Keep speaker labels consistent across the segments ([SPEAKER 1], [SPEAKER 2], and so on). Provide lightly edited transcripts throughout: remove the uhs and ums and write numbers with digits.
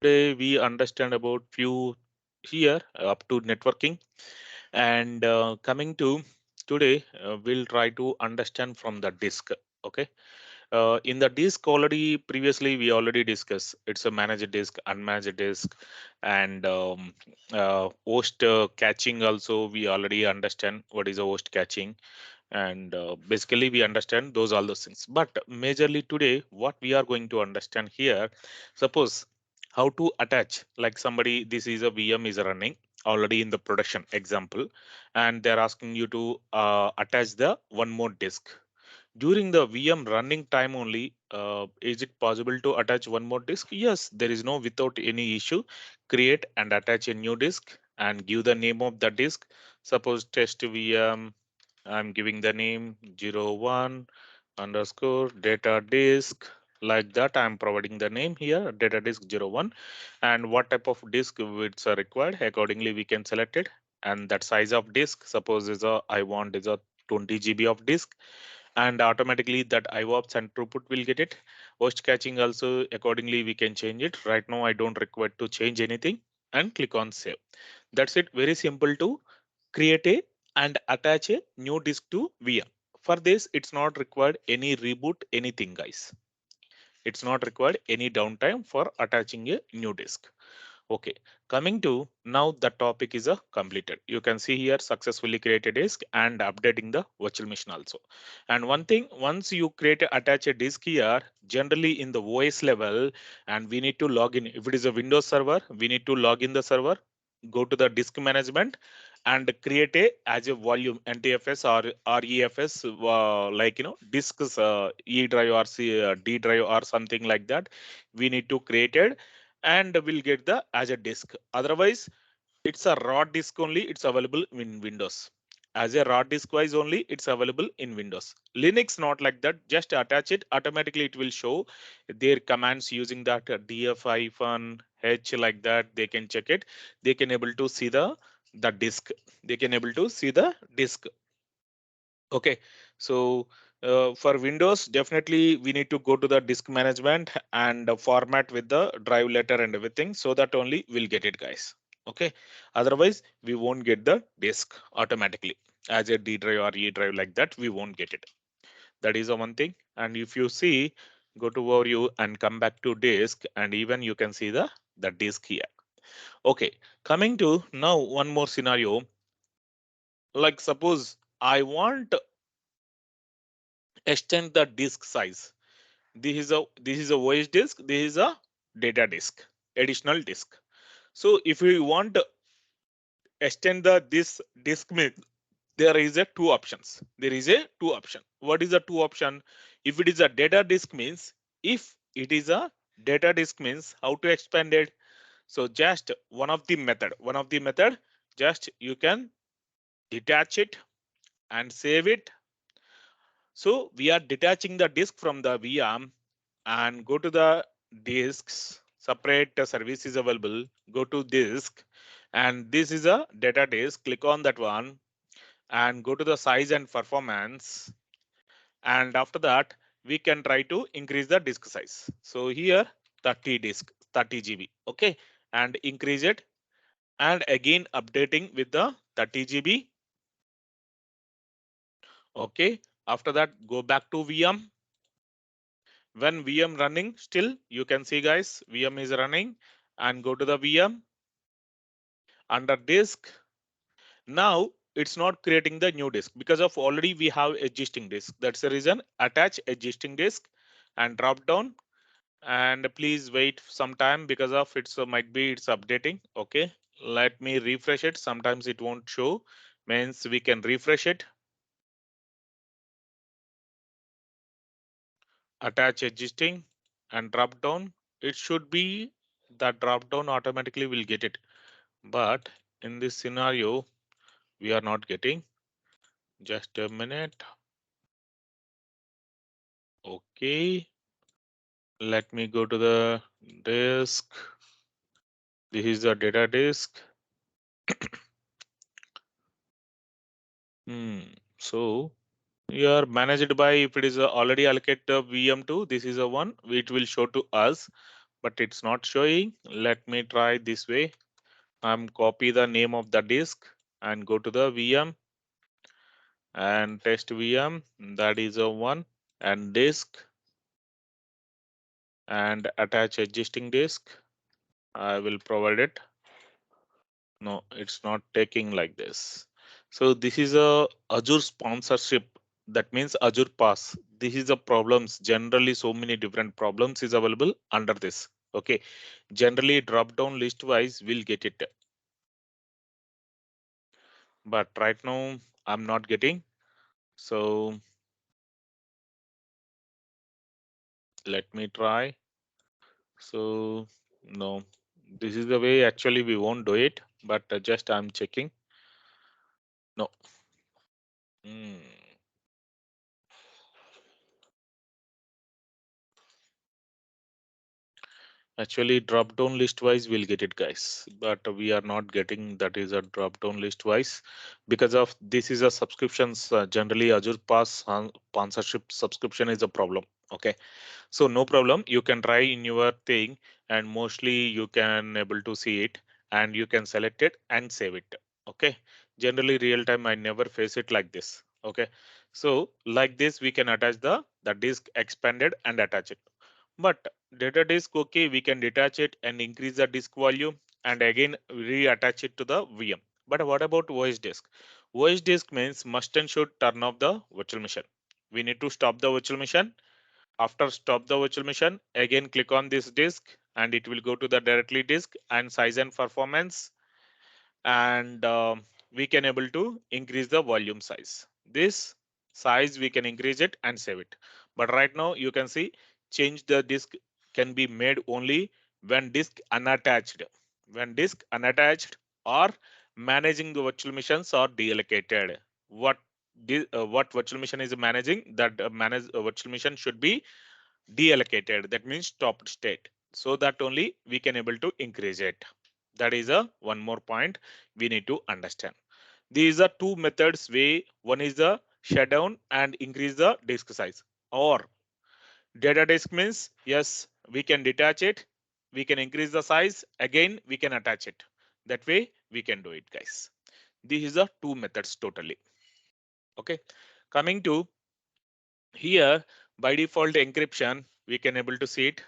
[SPEAKER 1] Today we understand about few here up to networking and coming to today we'll try to understand from the disk. Okay, in the disk already previously we already discussed it's a managed disk, unmanaged disk, and host catching also we already understand what is a host catching, and basically we understand those all those things. But majorly today what we are going to understand here, suppose how to attach, like somebody, this is a VM is running already in the production example, and they're asking you to attach the one more disk during the VM running time only. Is it possible to attach one more disk? Yes, there is no without any issue. Create and attach a new disk and give the name of the disk. Suppose test VM. I'm giving the name 01 underscore data disk. Like that, I'm providing the name here, data disk 01, and what type of disk widths are required. Accordingly, we can select it. And that size of disk, suppose is a I want is a 20 GB of disk, and automatically that IOPS and throughput will get it. Host catching also accordingly we can change it. Right now I don't require to change anything and click on save. That's it. Very simple to create a and attach a new disk to VM. For this, it's not required any reboot anything, guys. It's not required any downtime for attaching a new disk. Okay, coming to now the topic is a completed. You can see here successfully created disk and updating the virtual machine also. And one thing, once you create attach a disk here, generally in the OS level, and we need to log in. If it is a Windows server, we need to log in the server, go to the disk management and create a as a volume NTFS or REFS, like disks, E drive or D drive or something like that. We need to create it and we'll get the as a disk. Otherwise, it's a raw disk only. It's available in Windows. As a raw disk wise only, it's available in Windows. Linux not like that. Just attach it. Automatically, it will show their commands using that df-h like that. They can check it. They can able to see the disk. They can able to see the disk. Okay, so for Windows, definitely we need to go to the disk management and format with the drive letter and everything, so that only we'll get it, guys. Okay, otherwise we won't get the disk automatically as a D drive or E drive like that. We won't get it. That is the one thing. And if you see, go to overview and come back to disk, and even you can see the disk here. Okay, coming to now one more scenario. Like suppose I want extend the disk size. This is a voice disk, this is a data disk, additional disk. So if we want to extend this disk means there is a two options. There is a two option. What is the two option? If it is a data disk means, if it is a data disk means how to expand it. So just one of the method, just you can detach it and save it. So we are detaching the disk from the VM and go to the disks, separate service is available, go to disk, and this is a data disk. Click on that one and go to the size and performance. And after that, we can try to increase the disk size. So here 30 GB. Okay, and increase it, and again updating with the 30 GB. Okay, after that, go back to VM. When VM running, still you can see, guys, VM is running, and go to the VM under disk. Now it's not creating the new disk because of already we have existing disk. That's the reason. Attach existing disk and drop down, and please wait some time because of it's might be it's updating. Okay, let me refresh it. Sometimes it won't show, means we can refresh it. Attach existing and drop down. It should be the drop down automatically will get it, but in this scenario we are not getting. Just a minute. Okay, let me go to the disk. This is the data disk. So you are managed by, if it is already allocated VM2, this is a one, it will show to us. but it's not showing. Let me try this way. I'm copy the name of the disk and go to the VM and test VM. That is a one, and disk, and attach existing disk. I will provide it. No, it's not taking like this. So this is a Azure sponsorship. That means Azure Pass. This is the problems. Generally, so many different problems is available under this. Okay. Generally, drop down list wise, we'll get it. But right now, I'm not getting. So let me try. So no, this is the way actually we won't do it, but just I'm checking. No. Hmm. Actually, drop down list wise, we'll get it, guys. But we are not getting that is a drop down list wise because of this is a subscriptions. Generally, Azure Pass sponsorship subscription is a problem. Okay, so no problem. You can try in your thing, and mostly you can able to see it, and you can select it and save it. Okay, generally real time I never face it like this. Okay, so like this we can attach the disk expanded and attach it. But data disk, okay, we can detach it and increase the disk volume and again reattach it to the VM. But what about OS disk? OS disk means must and should turn off the virtual machine. We need to stop the virtual machine. After stop the virtual machine, again click on this disk and it will go to the directly disk and size and performance, and we can able to increase the volume size. This size we can increase it and save it. But right now you can see change the disk can be made only when disk unattached. When disk unattached or managing the virtual machines are deallocated. What what virtual machine is managing, that manage virtual machine should be deallocated, that means stopped state, so that only we can able to increase it. That is a one more point we need to understand. These are two methods way. One is the shutdown and increase the disk size, or data disk means yes, we can detach it, we can increase the size, again we can attach it. That way we can do it, guys. This is the two methods totally. Okay, coming to here, by default encryption we can able to see it.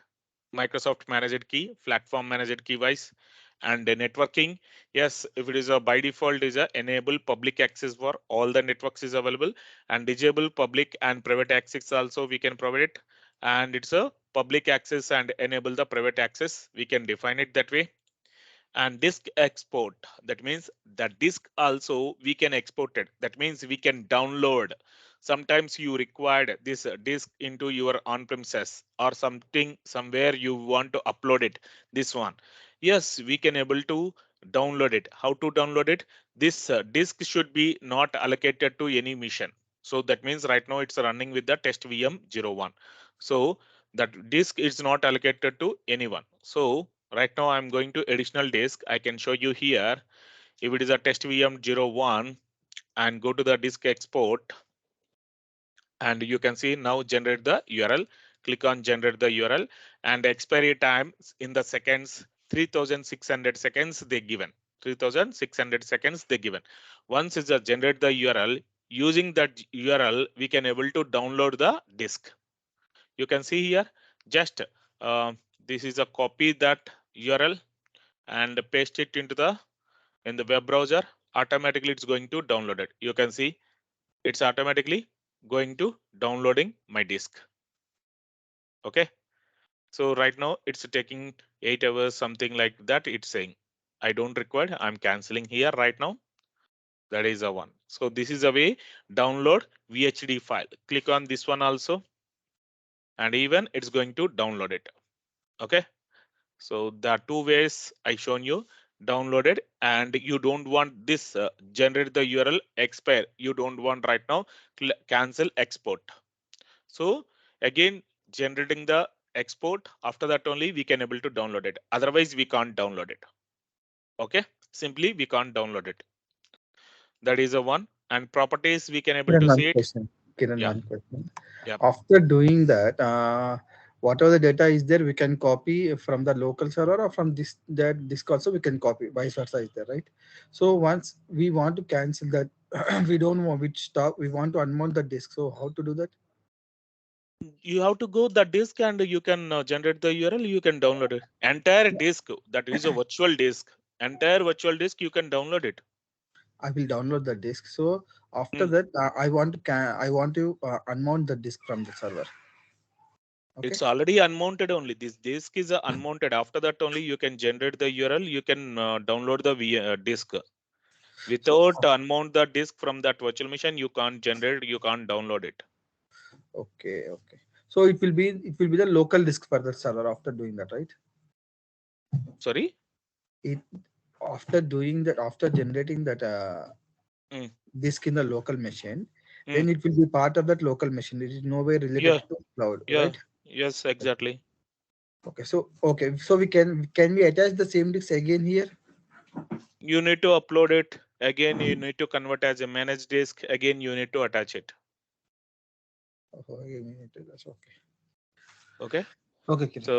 [SPEAKER 1] Microsoft managed key, platform managed key wise, and the networking. Yes, if it is a by default is a enable public access for all the networks is available, and disable public and private access also we can provide it. And it's a public access and enable the private access. We can define it that way. And disk export, that means the disk also we can export it, that means we can download. Sometimes you required this disk into your on premises or something, somewhere you want to upload it, this one, yes, we can able to download it. How to download it? This disk should be not allocated to any mission. So that means right now it's running with the test VM 01. So that disk is not allocated to anyone. So right now I'm going to additional disk. I can show you here. If it is a test VM 01 and go to the disk export, and you can see now generate the URL. Click on generate the URL, and expiry time in the seconds, 3600 seconds they given. 3600 seconds they given. Once it's a generate the URL, using that URL we can able to download the disk. You can see here, just this is a copy that URL and paste it into the in the web browser. Automatically it's going to download it. You can see it's automatically going to downloading my disk. Okay, so right now it's taking 8 hours, something like that. It's saying I don't require, I'm canceling here right now. That is a one. So this is a way download VHD file. Click on this one also, and even it's going to download it. Okay, so there are two ways I shown you. Downloaded, and you don't want this generate the URL expire. You don't want right now. Cancel export. So again, generating the export. After that only we can able to download it. Otherwise we can't download it. Okay, simply we can't download it. That is a one. And properties we can able
[SPEAKER 2] Kiran,
[SPEAKER 1] to
[SPEAKER 2] one
[SPEAKER 1] see it.
[SPEAKER 2] question. Kiran,
[SPEAKER 1] Yeah,
[SPEAKER 2] one question.
[SPEAKER 1] yeah.
[SPEAKER 2] After doing that, whatever the data is there, we can copy from the local server, or from this that disk also we can copy, vice versa is there, right? So once we want to cancel that, we don't want which stop, we want to unmount the disk. So how to do that?
[SPEAKER 1] You have to go the disk and you can generate the URL. You can download it. Entire disk that is a virtual disk. Entire virtual disk you can download it.
[SPEAKER 2] I will download the disk. So after
[SPEAKER 1] Mm.
[SPEAKER 2] that, I want to unmount the disk from the server. Okay.
[SPEAKER 1] It's already unmounted only. This disk is unmounted. After that only you can generate the URL. You can download the disk.
[SPEAKER 2] So
[SPEAKER 1] Without unmount the disk from that virtual machine, you can't generate. You can't download it.
[SPEAKER 2] okay, okay. So it will be the local disk for the server after doing that, right?
[SPEAKER 1] Sorry.
[SPEAKER 2] It after doing that, after generating that
[SPEAKER 1] Mm.
[SPEAKER 2] disk in the local machine,
[SPEAKER 1] Mm.
[SPEAKER 2] then it will be part of that local machine. It is nowhere related
[SPEAKER 1] Yeah.
[SPEAKER 2] to cloud,
[SPEAKER 1] Yeah.
[SPEAKER 2] right?
[SPEAKER 1] Yes. Exactly.
[SPEAKER 2] Okay, so we can we attach the same disk again here?
[SPEAKER 1] You need to upload it again. You need to convert as a managed disk again. You need to attach it.
[SPEAKER 2] Oh, again, we need to- that's okay.
[SPEAKER 1] Okay.
[SPEAKER 2] Okay, Kiran.
[SPEAKER 1] So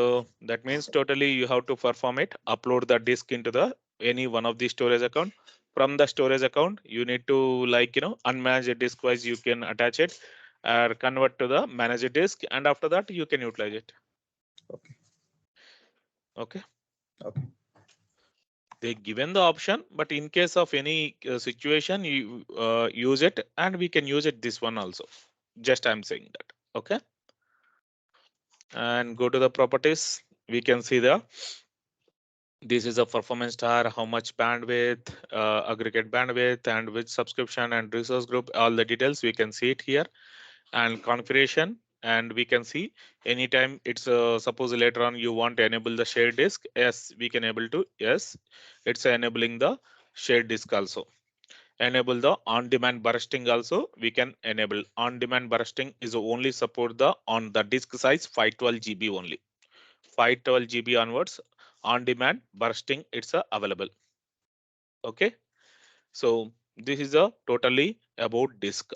[SPEAKER 1] that means totally you have to perform it. Upload the disk into the any one of the storage account. From the storage account, you need to unmanage disk wise. You can attach it or convert to the managed disk, and after that you can utilize it.
[SPEAKER 2] Okay,
[SPEAKER 1] Okay.
[SPEAKER 2] okay,
[SPEAKER 1] They given the option, but in case of any situation, you use it, and we can use it this one also. Just I'm saying that. Okay. And go to the properties. We can see the this is a performance star, how much bandwidth, aggregate bandwidth, and which subscription and resource group, all the details we can see it here. And configuration, and we can see anytime it's suppose later on you want to enable the shared disk. Yes, we can able to. Yes, it's enabling the shared disk also. Enable the on demand bursting also. We can enable on demand bursting is only support the on the disk size 512 GB only. 512 GB onwards on demand bursting it's available. Okay. So this is a totally about disk.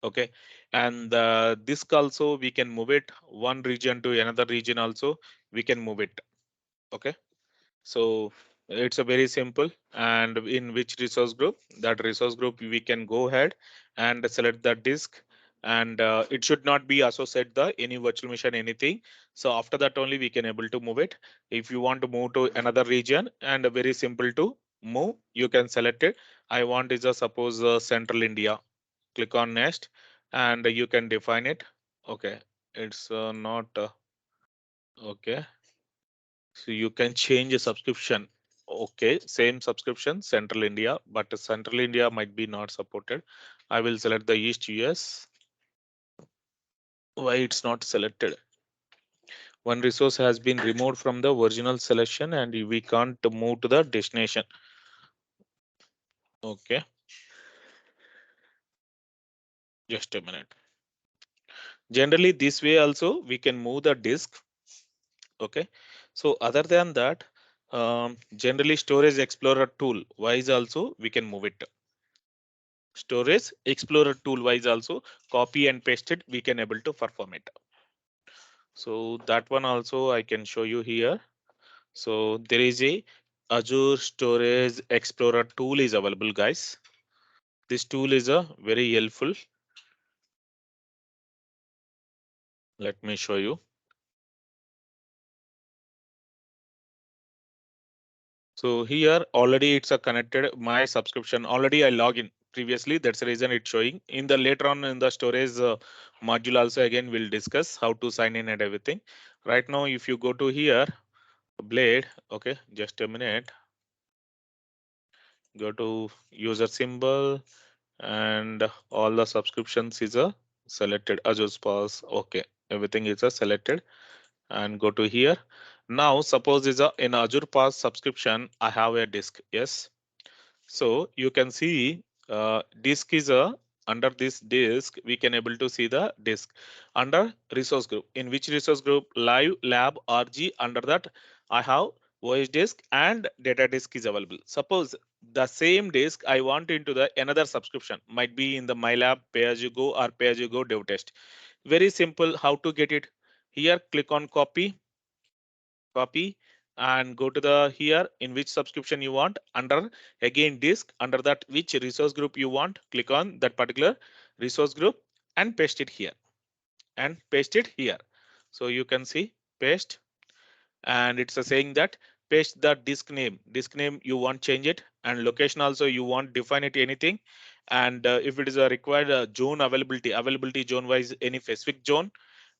[SPEAKER 1] Okay. And the disk also we can move it one region to another region also. We can move it. Okay. So it's a very simple, and in which resource group, that resource group we can go ahead and select the disk, and it should not be associate the any virtual machine anything. So after that only we can able to move it. If you want to move to another region, and very simple to move, you can select it. I want is a suppose central India. Click on next, and you can define it. Okay, it's not okay. So you can change a subscription. Okay, same subscription, Central India, but Central India might be not supported. I will select the East US. Why it's not selected? One resource has been removed from the original selection and we can't move to the destination. Okay, just a minute. Generally, this way also we can move the disk. Okay, so other than that, generally Storage Explorer tool wise also we can move it. Storage Explorer tool wise also copy and paste it, we can able to perform it. So that one also I can show you here. So there is a Azure Storage Explorer tool is available, guys. This tool is a very helpful. Let me show you. So here already it's a connected my subscription. Already I log in previously. That's the reason it's showing. In the later on in the storage module also again we'll discuss how to sign in and everything. Right now, if you go to here, Blade, okay, just a minute. Go to user symbol and all the subscriptions is a selected Azure Spas. Okay, everything is a selected and go to here. Now suppose is a in Azure Pass subscription, I have a disk. Yes. So you can see disk is a under this disk we can able to see the disk under resource group. In which resource group? Live lab RG. Under that I have OS disk and data disk is available. Suppose the same disk I want into the another subscription, might be in the MyLab pay as you go or pay as you go dev test. Very simple how to get it. Here click on copy and go to the here in which subscription you want, under again disk, under that which resource group you want, click on that particular resource group and paste it here and paste it here. So you can see paste, and it's saying that paste the disk name you want change it, and location also you want define it anything, and if it is a required zone availability zone wise any specific zone,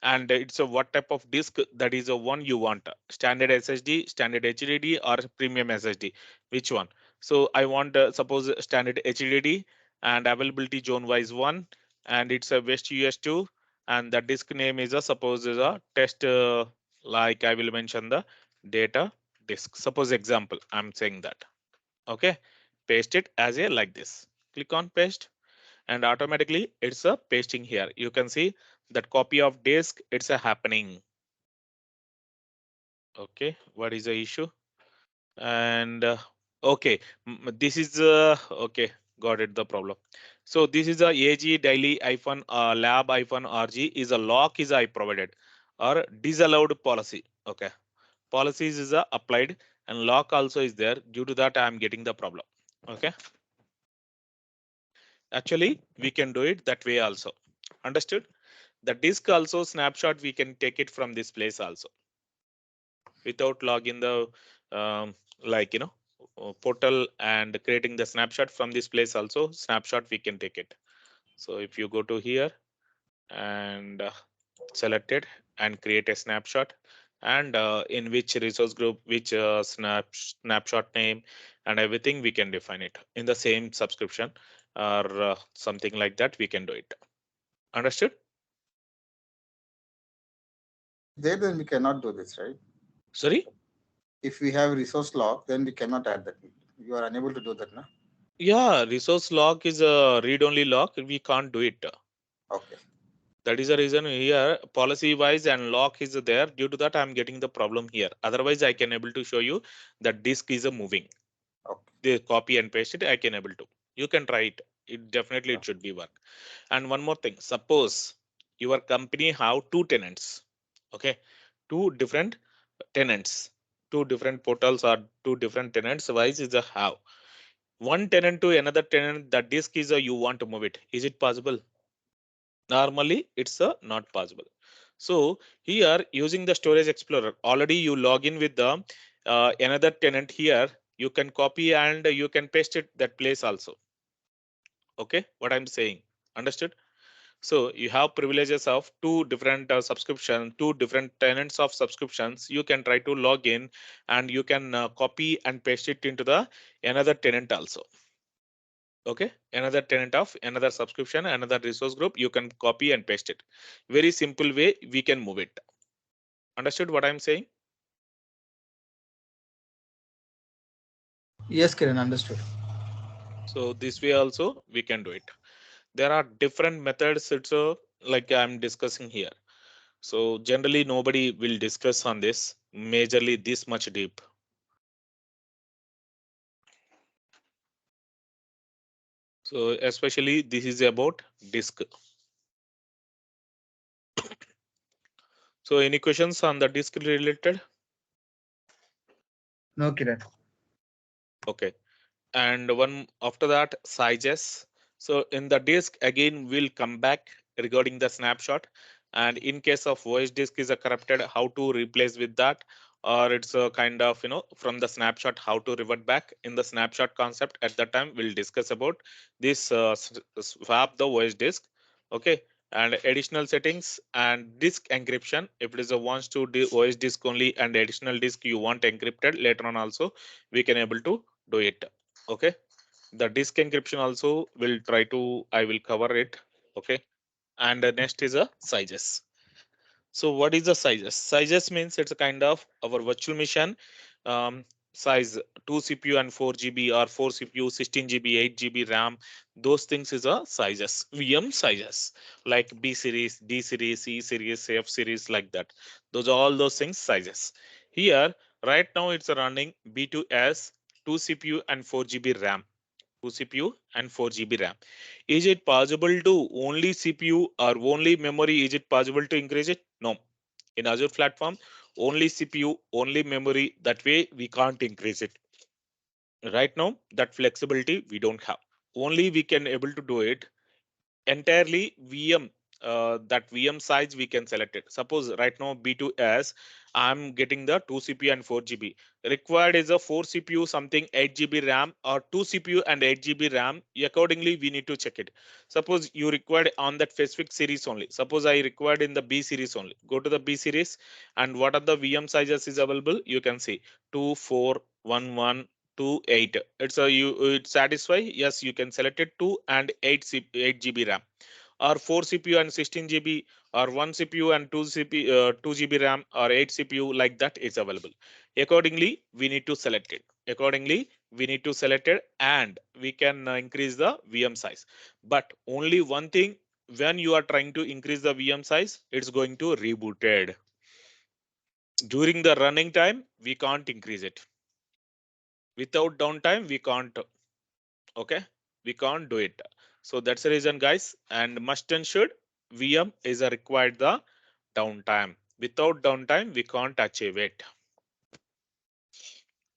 [SPEAKER 1] and it's a what type of disk that is a one you want, standard ssd, standard hdd, or premium ssd, which one. So I want suppose standard hdd, and availability zone wise one, and it's a west us2, and the disk name is a suppose is a test, like I will mention the data disk. Suppose example, I'm saying that. Okay, paste it as a like this. Click on paste, and automatically it's a pasting here. You can see that copy of disk, it's a happening. Okay, what is the issue? And okay, this is okay, got it the problem. So this is a ag daily iphone lab iphone rg is a lock is I provided or disallowed policy. Okay, policies is applied and lock also is there, due to that I am getting the problem. Okay, actually we can do it that way also. Understood? The disk also snapshot we can take it from this place also without login the like portal and creating the snapshot from this place also, snapshot we can take it. So if you go to here and select it and create a snapshot, and in which resource group which snapshot name and everything we can define it in the same subscription, or something like that we can do it. Understood?
[SPEAKER 2] If it is there, then we cannot do this, right?
[SPEAKER 1] Sorry.
[SPEAKER 2] If we have resource lock, then we cannot add that. You are unable to do that, na?
[SPEAKER 1] Yeah, resource lock is a read only lock, we can't do it.
[SPEAKER 2] Okay.
[SPEAKER 1] That is the reason here policy wise and lock is there, due to that I'm getting the problem here. Otherwise I can able to show you that disk is a moving,
[SPEAKER 2] Okay.
[SPEAKER 1] they copy and paste it, I can able to. You can try it, it definitely
[SPEAKER 2] Sure.
[SPEAKER 1] it should be work. And one more thing, suppose your company have two tenants. Okay, two different tenants, two different portals or two different tenants wise is a have one tenant to another tenant, the disk is a you want to move it, is it possible? Normally it's a not possible. So here using the storage explorer, already you log in with the another tenant here, you can copy and you can paste it that place also. Okay, what I'm saying, understood? So you have privileges of two different subscription, two different tenants of subscriptions, you can try to log in and you can copy and paste it into the another tenant also. Okay, another tenant of another subscription, another resource group, you can copy and paste it. Very simple way we can move it. Understood what I'm saying?
[SPEAKER 2] Yes, Kiran, understood.
[SPEAKER 1] So this way also we can do it. There are different methods, it's like I'm discussing here. So generally nobody will discuss on this majorly this much deep. So especially this is about disk. So any questions on the disk related?
[SPEAKER 2] No, Kiran.
[SPEAKER 1] Okay, and one after that sizes. So in the disk again we'll come back regarding the snapshot, and in case of voice disk is a corrupted, how to replace with that, or it's a kind of from the snapshot how to revert back in the snapshot concept. At that time we'll discuss about this swap the voice disk. Okay, and additional settings and disk encryption, if it is a wants to voice disk only and additional disk you want encrypted later on also, we can able to do it. Okay, the disk encryption also will try to I will cover it. Okay, and next is a sizes. So what is the sizes? Sizes means it's a kind of our virtual machine um, size, 2 CPU and 4 GB, or 4 CPU 16 GB 8 GB RAM. Those things is a sizes, VM sizes, like B series, D series, C series, F series, like that. Those are all those things sizes. Here right now it's running B2S 2 CPU and 4 GB RAM. 2 CPU and 4 GB RAM. Is it possible to only CPU or only memory? Is it possible to increase it? No. In Azure platform, only CPU, only memory. That way we can't increase it. Right now, that flexibility we don't have. Only we can able to do it entirely VM. That VM size we can select it. Suppose right now B2S, I'm getting the 2 CPU and 4 GB. Required is a 4 CPU something 8 GB RAM or 2 CPU and 8 GB RAM. Accordingly, we need to check it. Suppose you required on that specific series only. Suppose I required in the B series only. Go to the B series and what are the VM sizes is available? You can see 2, 4, 1, 1, 2, 8. It's a you it satisfy. Yes, you can select it 2 and 8 GB RAM or 4 CPU and 16 GB or 1 CPU and 2 GB RAM or 8 CPU like that is available. Accordingly, we need to select it. Accordingly, we need to select it and we can increase the VM size. But only one thing, when you are trying to increase the VM size, it's going to rebooted. During the running time, we can't increase it. Without downtime, we can't. Okay, we can't do it. So that's the reason, guys, and must and should VM is a required the downtime. Without downtime we can't achieve it.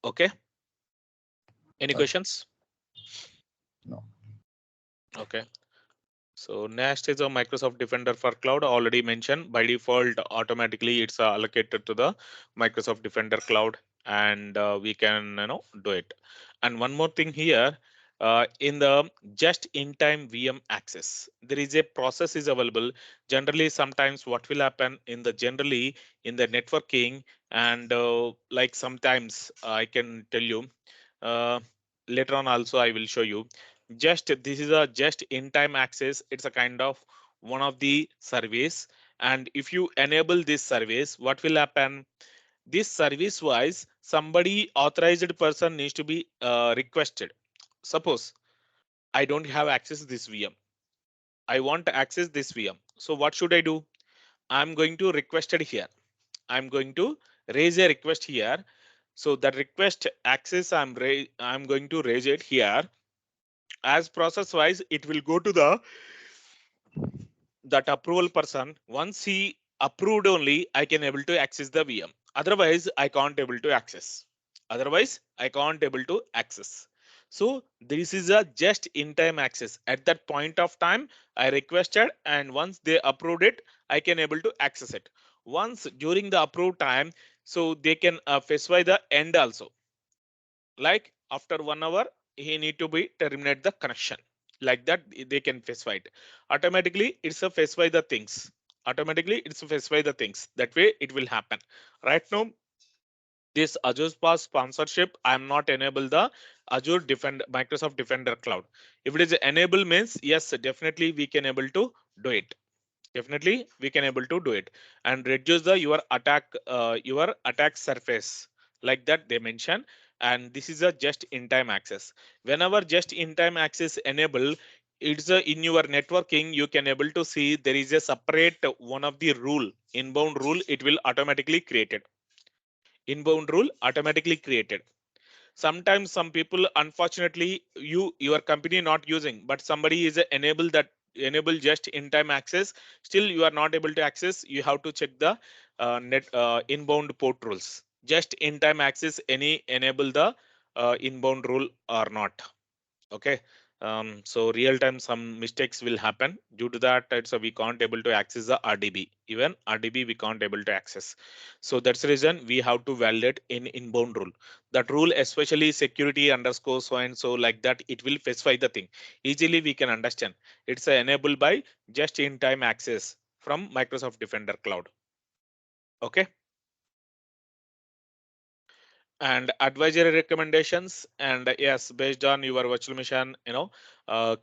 [SPEAKER 1] Okay, any
[SPEAKER 2] Okay.
[SPEAKER 1] questions?
[SPEAKER 2] No.
[SPEAKER 1] Okay, so next is a Microsoft Defender for Cloud, already mentioned. By default automatically it's allocated to the Microsoft Defender Cloud, and we can do it. And one more thing here, in the just in time VM access, there is a process is available. Generally sometimes what will happen in the generally in the networking, and like sometimes I can tell you, uh, later on also I will show you. Just this is a just in time access. It's a kind of one of the service, and if you enable this service, what will happen? This service wise somebody authorized person needs to be requested. Suppose I don't have access to this VM, I want to access this VM. So what should I do? I'm going to request it here. I'm going to raise a request here. So that request access I'm going to raise it here. As process wise it will go to the that approval person. Once he approved only I can able to access the VM. Otherwise I can't able to access. Otherwise I can't able to access. So this is a just in time access. At that point of time I requested, and once they approved it I can able to access it. Once during the approved time, so they can specify the end also, like after 1 hour he need to be terminate the connection. Like that they can specify it. Automatically it's a specify the things. Automatically it's a specify the things. That way it will happen. Right now this Azure Pass sponsorship, I'm not enable the Azure Defender, Microsoft Defender Cloud. If it is enable means yes, definitely we can able to do it. Definitely we can able to do it and reduce the your attack surface, like that they mention. And this is a just in time access. Whenever just in time access enable, it's a, in your networking you can able to see there is a separate one of the rule, inbound rule, it will automatically created. Inbound rule automatically created. Sometimes some people unfortunately your company not using, but somebody is enable that, enable just in time access, still you are not able to access. You have to check the net inbound port rules. Just in time access any enable the inbound rule or not. Okay. So real time some mistakes will happen. Due to that it's we can't able to access the RDB. Even RDB we can't able to access. So that's the reason we have to validate in inbound rule. That rule especially security underscore so and so, like that it will specify the thing. Easily we can understand. It's enabled by just in time access from Microsoft Defender Cloud. Okay. And advisory recommendations, and yes, based on your virtual machine,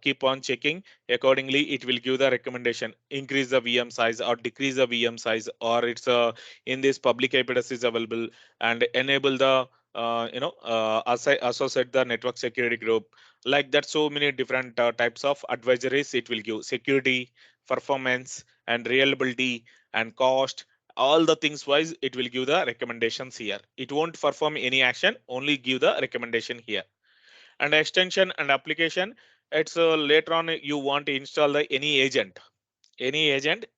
[SPEAKER 1] keep on checking. Accordingly it will give the recommendation, increase the VM size or decrease the VM size, or it's in this public IP address is available, and enable the associate the network security group, like that. So many different types of advisories it will give. Security, performance and reliability and cost, all the things wise it will give the recommendations here. It won't perform any action, only give the recommendation here. And extension and application, it's later on you want to install any agent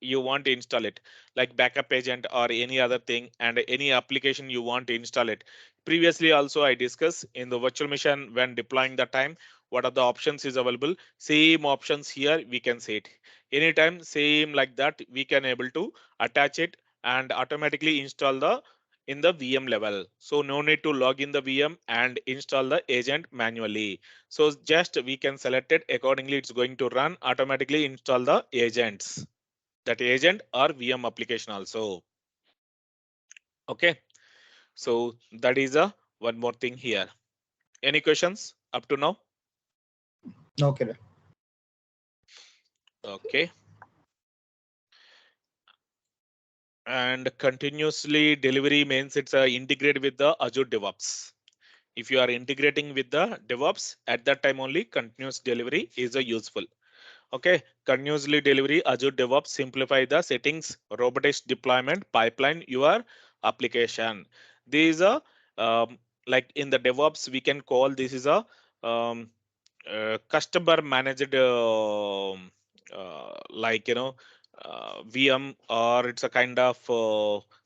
[SPEAKER 1] you want to install it, like backup agent or any other thing, and any application you want to install it. Previously also I discussed in the virtual machine when deploying the time what are the options is available. Same options here we can see it anytime, same like that we can able to attach it and automatically install the in the VM level. So no need to log in the VM and install the agent manually. So just we can select it accordingly, it's going to run automatically install the agents, that agent or VM application also. Okay, so that is a one more thing here. Any questions up to now?
[SPEAKER 2] Okay.
[SPEAKER 1] Okay. And continuously delivery means it's integrated with the Azure DevOps. If you are integrating with the DevOps, at that time only continuous delivery is a useful. Okay, continuously delivery Azure DevOps simplify the settings, robotics deployment, pipeline your application. These are like in the DevOps we can call this is a um, customer managed like VM, or it's a kind of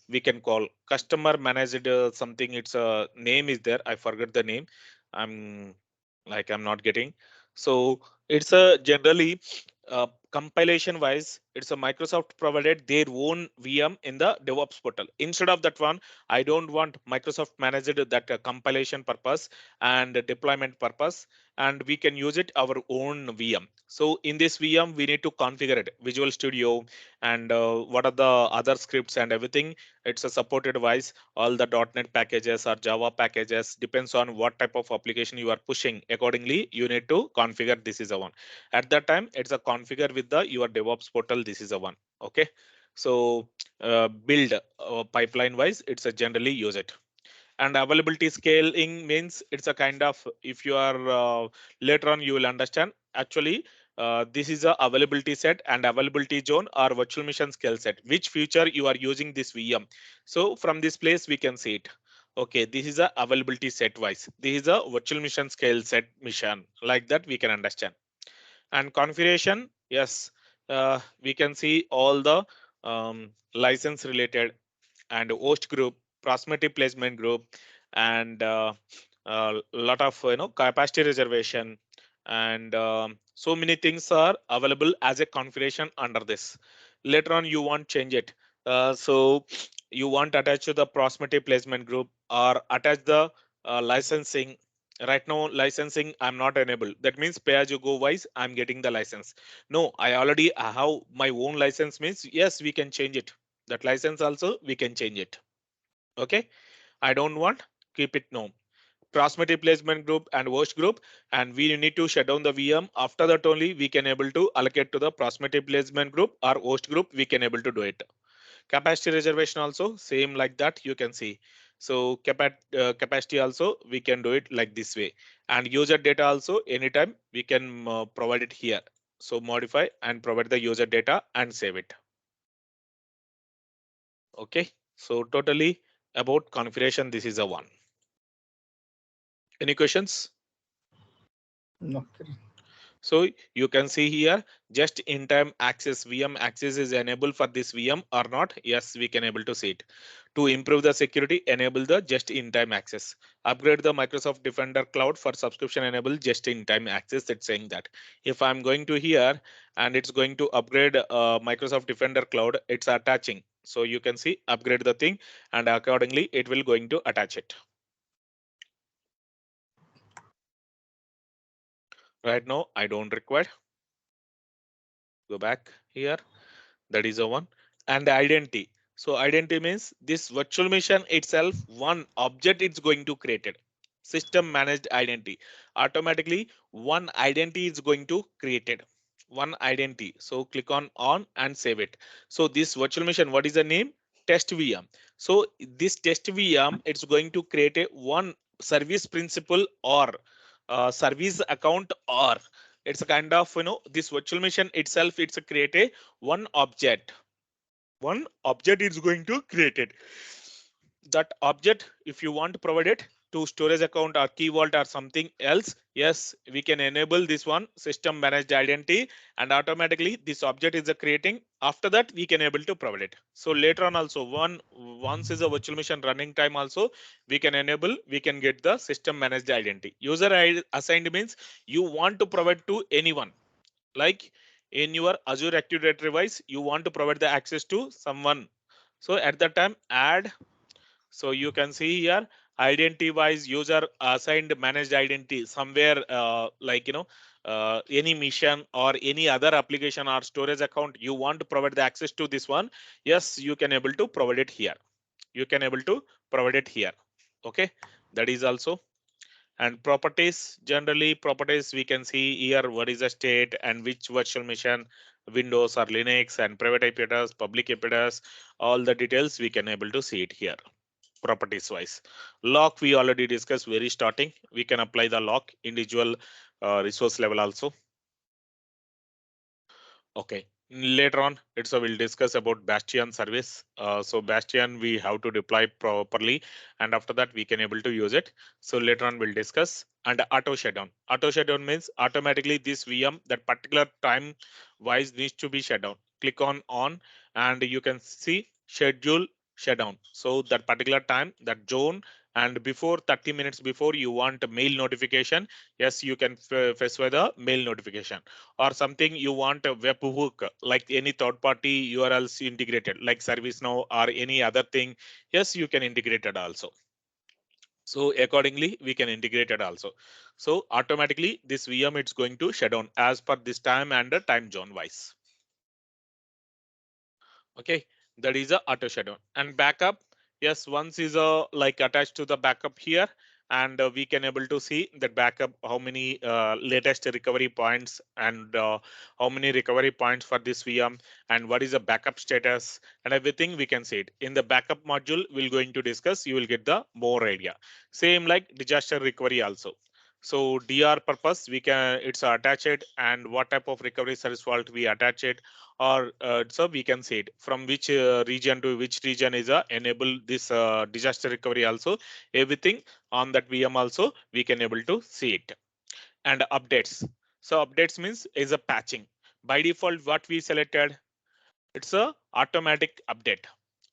[SPEAKER 1] we can call customer managed something. It's a name is there. I forgot the name. I'm I'm not getting. So it's a generally compilation wise, it's a Microsoft provided their own VM in the DevOps portal. Instead of that one, I don't want Microsoft managed that compilation purpose and deployment purpose, and we can use it our own VM. So in this VM, we need to configure it, Visual Studio, and what are the other scripts and everything. It's a supported wise, all the .NET packages or Java packages, depends on what type of application you are pushing. Accordingly, you need to configure. This is a one. At that time, it's a configure with the your DevOps portal. This is a one. Okay. So build pipeline wise, it's a generally use it. And availability scaling means it's a kind of, if you are later on you will understand actually this is a availability set and availability zone or virtual machine scale set, which feature you are using this VM. So from this place we can see it. Okay, this is a availability set wise, this is a virtual machine scale set mission, like that we can understand. And configuration, yes, we can see all the license related and host group, proximity placement group, and a lot of capacity reservation, and so many things are available as a configuration under this. Later on you want change it, so you want attach to the proximity placement group or attach the licensing. Right now licensing I'm not enabled, that means pay as you go wise I'm getting the license. No, I already have my own license, means yes we can change it, that license also we can change it. Okay, I don't want, keep it no. Proximity placement group and host group, and we need to shut down the VM. After that only we can able to allocate to the proximity placement group or host group, we can able to do it. Capacity reservation also same like that you can see. So capacity also we can do it like this way, and user data also anytime we can provide it here. So modify and provide the user data and save it. Okay, so totally about configuration, this is a one. Any questions?
[SPEAKER 2] Okay.
[SPEAKER 1] So you can see here just in time access, VM access is enabled for this VM or not. Yes, we can able to see it. To improve the security, enable the just in time access. Upgrade the Microsoft Defender Cloud for subscription, enable just in time access. It's saying that if I'm going to here and it's going to upgrade Microsoft Defender Cloud, it's attaching. So you can see upgrade the thing and accordingly it will going to attach it. Right now I don't require. Go back here. That is a one. And the identity. So identity means this virtual machine itself, one object it's going to create it. System managed identity. Automatically one identity is going to create it. One identity. So click on and save it. So this virtual machine, what is the name? Test VM. So this test VM, it's going to create a one service principal or service account, or it's a kind of this virtual machine itself, it's a create a one object is going to create it. That object if you want to provide it, to storage account or key vault or something else, yes, we can enable this one system managed identity, and automatically this object is creating. After that, we can able to provide it. So later on also, once is a virtual machine running time also, we can enable, we can get the system managed identity. User assigned means you want to provide to anyone, like in your Azure Active Directory wise, you want to provide the access to someone. So at that time, add. So you can see here, identity wise user assigned managed identity somewhere, any mission or any other application or storage account you want to provide the access to this one. Yes, you can able to provide it here. You can able to provide it here. Okay, that is also. And properties, generally properties, we can see here what is the state and which virtual machine, Windows or Linux, and private IP address, public IP address, all the details we can able to see it here. Properties wise, lock we already discussed very starting. We can apply the lock individual resource level also. Okay. Later on, it's we'll discuss about Bastion service. So Bastion we have to deploy properly, and after that we can able to use it. So later on we'll discuss. And auto shutdown. Auto shutdown means automatically this VM that particular time wise needs to be shut down. Click on, and you can see schedule shutdown. So that particular time, that zone, and before 30 minutes before you want a mail notification, yes, you can specify the mail notification. Or something you want a webhook, like any third party URLs integrated like ServiceNow or any other thing, yes, you can integrate it also. So accordingly we can integrate it also. So automatically this VM it's going to shut down as per this time and the time zone wise. Okay, that is a auto shutdown. And backup, yes, once is a like attached to the backup here, and we can able to see that backup how many latest recovery points, and how many recovery points for this VM, and what is the backup status, and everything we can see it in the backup module. We're going to discuss, you will get the more idea. Same like disaster recovery also. So DR purpose we can, it's attached, and what type of recovery service fault we attach it, or so we can see it from which region to which region is enable this disaster recovery also. Everything on that VM also we can able to see it. And updates, so updates means is a patching. By default what we selected, it's a automatic update.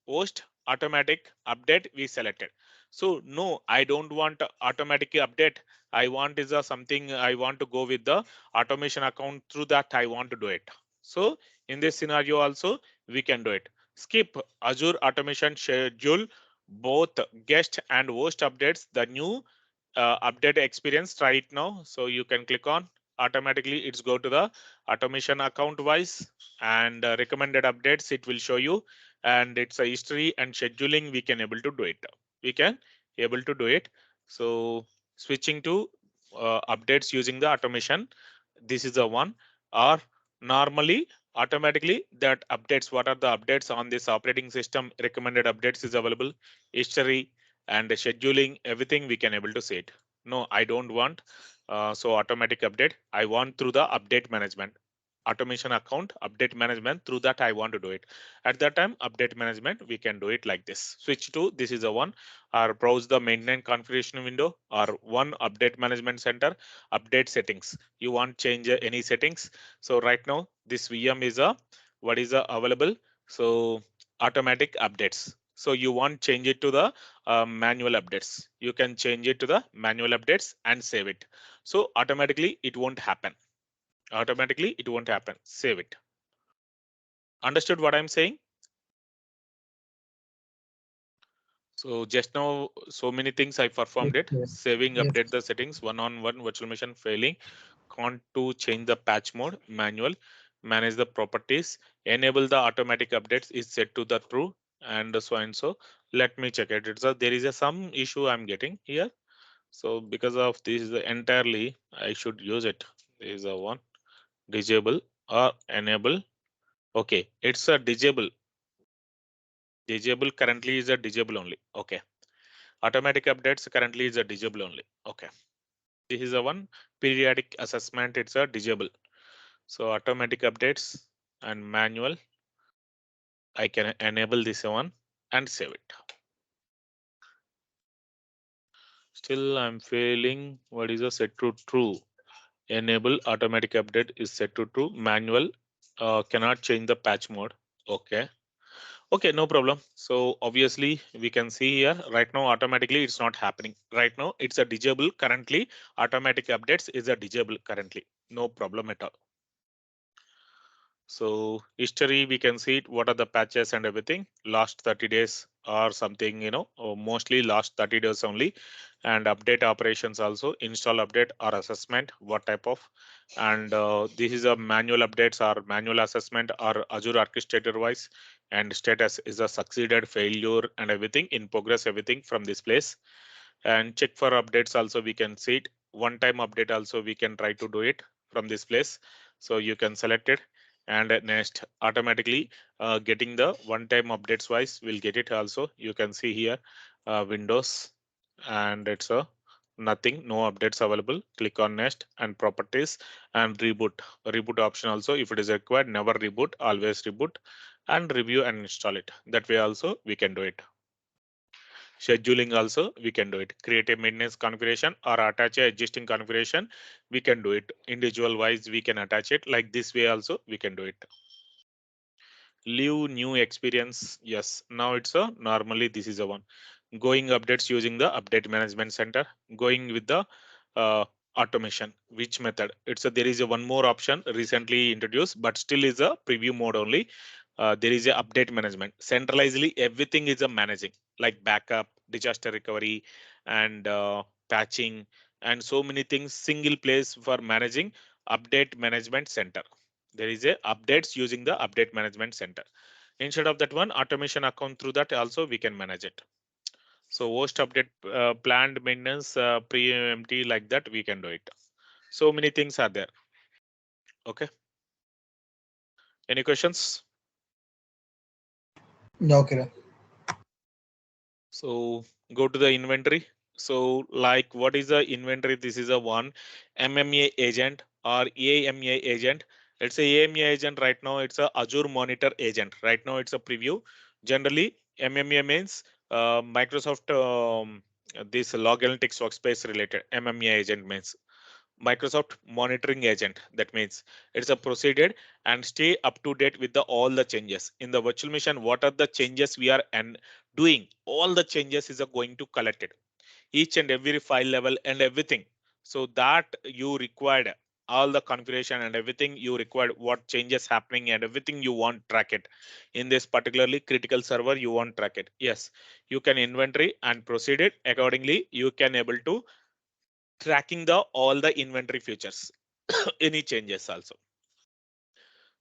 [SPEAKER 1] Post automatic update we selected. So no, I don't want automatic update. I want is a something, I want to go with the automation account, through that I want to do it. So in this scenario also we can do it. Skip Azure automation schedule both guest and host updates, the new update experience right now. So you can click on, automatically it's go to the automation account wise, and recommended updates it will show you, and it's a history and scheduling we can able to do it. We can able to do it. So switching to updates using the automation, this is the one. Or normally automatically that updates, what are the updates on this operating system, recommended updates is available, history and scheduling, everything we can able to see it. No, I don't want so automatic update, I want through the update management, automation account update management, through that I want to do it. At that time update management we can do it like this. Switch to, this is a one, or browse the maintenance configuration window, or one update management center, update settings, you want change any settings. So right now this VM is a, what is available, so automatic updates. So you want change it to the manual updates, you can change it to the manual updates and save it. So automatically it won't happen, automatically it won't happen, save it. Understood what I'm saying? So just now so many things I
[SPEAKER 2] Yes,
[SPEAKER 1] performed it,
[SPEAKER 2] yes,
[SPEAKER 1] saving,
[SPEAKER 2] yes.
[SPEAKER 1] update the settings, one on one virtual machine failing, can't to change the patch mode manual, manage the properties, enable the automatic updates is set to the true, and so and so. Let me check it. It's a, there is a some issue I'm getting here. So because of this is entirely I should use it. There is a one, disable or enable. Okay, it's a disable. Disable currently is a disable only. Okay. Automatic updates currently is a disable only. Okay. This is a one, periodic assessment. It's a disable. So automatic updates and manual. I can enable this one and save it. Still I'm failing. What is a set to true? Enable automatic update is set to true. Manual cannot change the patch mode. Okay. Okay, no problem. So obviously we can see here right now automatically it's not happening. Right now it's a disable currently. Automatic updates is a disable currently. No problem at all. So history, we can see it, what are the patches and everything. Last 30 days or something, or mostly last 30 days only. And update operations also, install update or assessment, what type of. And this is a manual updates or manual assessment or Azure orchestrator wise. And status is a succeeded, failure and everything in progress, everything from this place. And check for updates also, we can see it. One time update also, we can try to do it from this place. So you can select it and next automatically getting the one time updates wise will get it also. You can see here Windows and it's a nothing, no updates available. Click on next and properties and reboot option also, if it is required, never reboot, always reboot and review and install it. That way also we can do it. Scheduling also we can do it. Create a maintenance configuration or attach a existing configuration, we can do it. Individual wise we can attach it, like this way also we can do it. Live new experience, yes, now it's a normally this is a one. Going updates using the update management center, going with the uh, automation, which method, it's a there is a one more option recently introduced but still is a preview mode only. There is a update management, centralizedly everything is a managing, like backup, disaster recovery and patching and so many things, single place for managing. Update management center, there is a updates using the update management center. Instead of that one automation account, through that also we can manage it. So host update, planned maintenance, pre-empty, like that we can do it. So many things are there. Okay, any questions?
[SPEAKER 2] Yeah, okay.
[SPEAKER 1] So go to the inventory. So like what is the inventory? This is a one MMA agent or AMA agent. It's a AMA agent right now. It's a Azure Monitor agent. Right now it's a preview. Generally MMA means Microsoft this log analytics workspace related. MMA agent means Microsoft monitoring agent. That means it's a proceeded and stay up to date with the all the changes in the virtual machine. What are the changes we are and doing? All the changes is going to collect it, each and every file level and everything. So that you required all the configuration and everything you required, what changes happening and everything you want track it in this particularly critical server you want track it. Yes, you can inventory and proceed it accordingly. You can able to tracking the all the inventory features any changes also.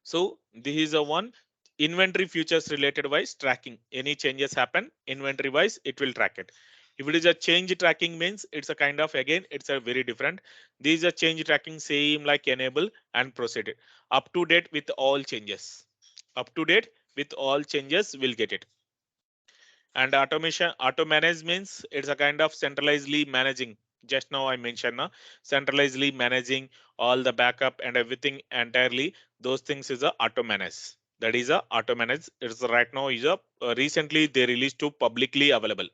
[SPEAKER 1] So this is a one inventory features related wise tracking, any changes happen inventory wise it will track it. If it is a change tracking means it's a kind of, again it's a very different. These are change tracking, same like enable and proceed up to date with all changes, up to date with all changes will get it. And automation auto manage means it's a kind of centralizedly managing. Just now I mentioned centralizedly managing all the backup and everything entirely. Those things is a auto manage. That is a auto manage. It's right now is a recently they released to publicly available.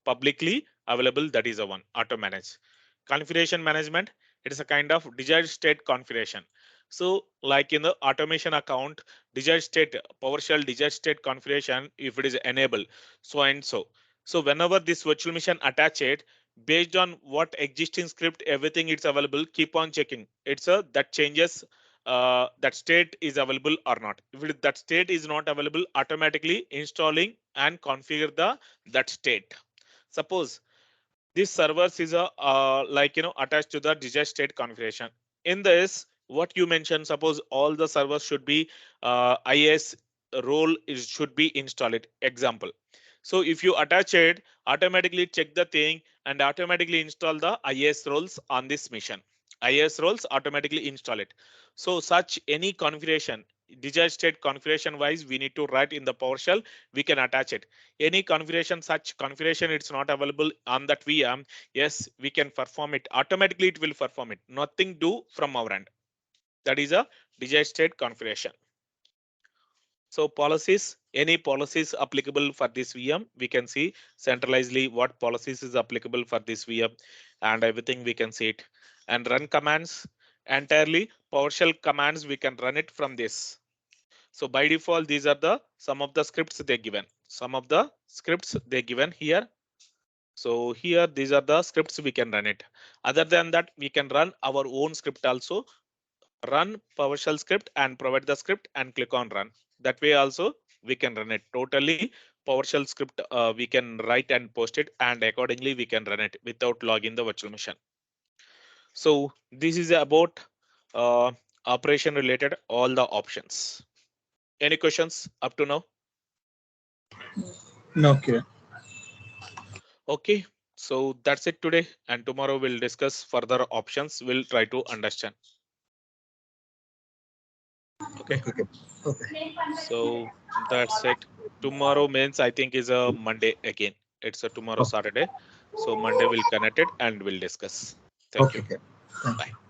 [SPEAKER 1] Publicly available, that is a one auto manage. Configuration management, it is a kind of desired state configuration. So like in the automation account, desired state PowerShell desired state configuration, if it is enabled so and so. So whenever this virtual machine attach it, based on what existing script everything it's available, keep on checking it's a that changes, that state is available or not. If that state is not available, automatically installing and configure the that state. Suppose this servers is a like attached to the desired state configuration. In this what you mentioned, suppose all the servers should be is role is should be installed example. So if you attach it, automatically check the thing and automatically install the is roles on this mission. Is roles automatically install it. So such any configuration, desired state configuration wise we need to write in the PowerShell, we can attach it. Any configuration, such configuration it's not available on that VM, yes we can perform it automatically, it will perform it, nothing do from our end. That is a desired state configuration. So policies, any policies applicable for this VM, we can see centralizedly what policies is applicable for this VM and everything we can see it. And run commands, entirely PowerShell commands, we can run it from this. So by default, these are the some of the scripts they given. Some of the scripts they given here. So here, these are the scripts we can run it. Other than that, we can run our own script also. Run PowerShell script and provide the script and click on run. That way also we can run it. Totally PowerShell script we can write and post it, and accordingly we can run it without logging the virtual machine. So this is about operation related all the options. Any questions up to now?
[SPEAKER 2] Okay.
[SPEAKER 1] Okay, so that's it today, and tomorrow we'll discuss further options. We'll try to understand. Okay,
[SPEAKER 2] Okay. Okay. Okay.
[SPEAKER 1] so that's it. Tomorrow means I think is a Monday again. It's a tomorrow
[SPEAKER 2] Okay.
[SPEAKER 1] Saturday. So Monday we'll connect it and we'll discuss. Thank
[SPEAKER 2] Okay.
[SPEAKER 1] you.
[SPEAKER 2] Okay. Thank
[SPEAKER 1] Bye.
[SPEAKER 2] you.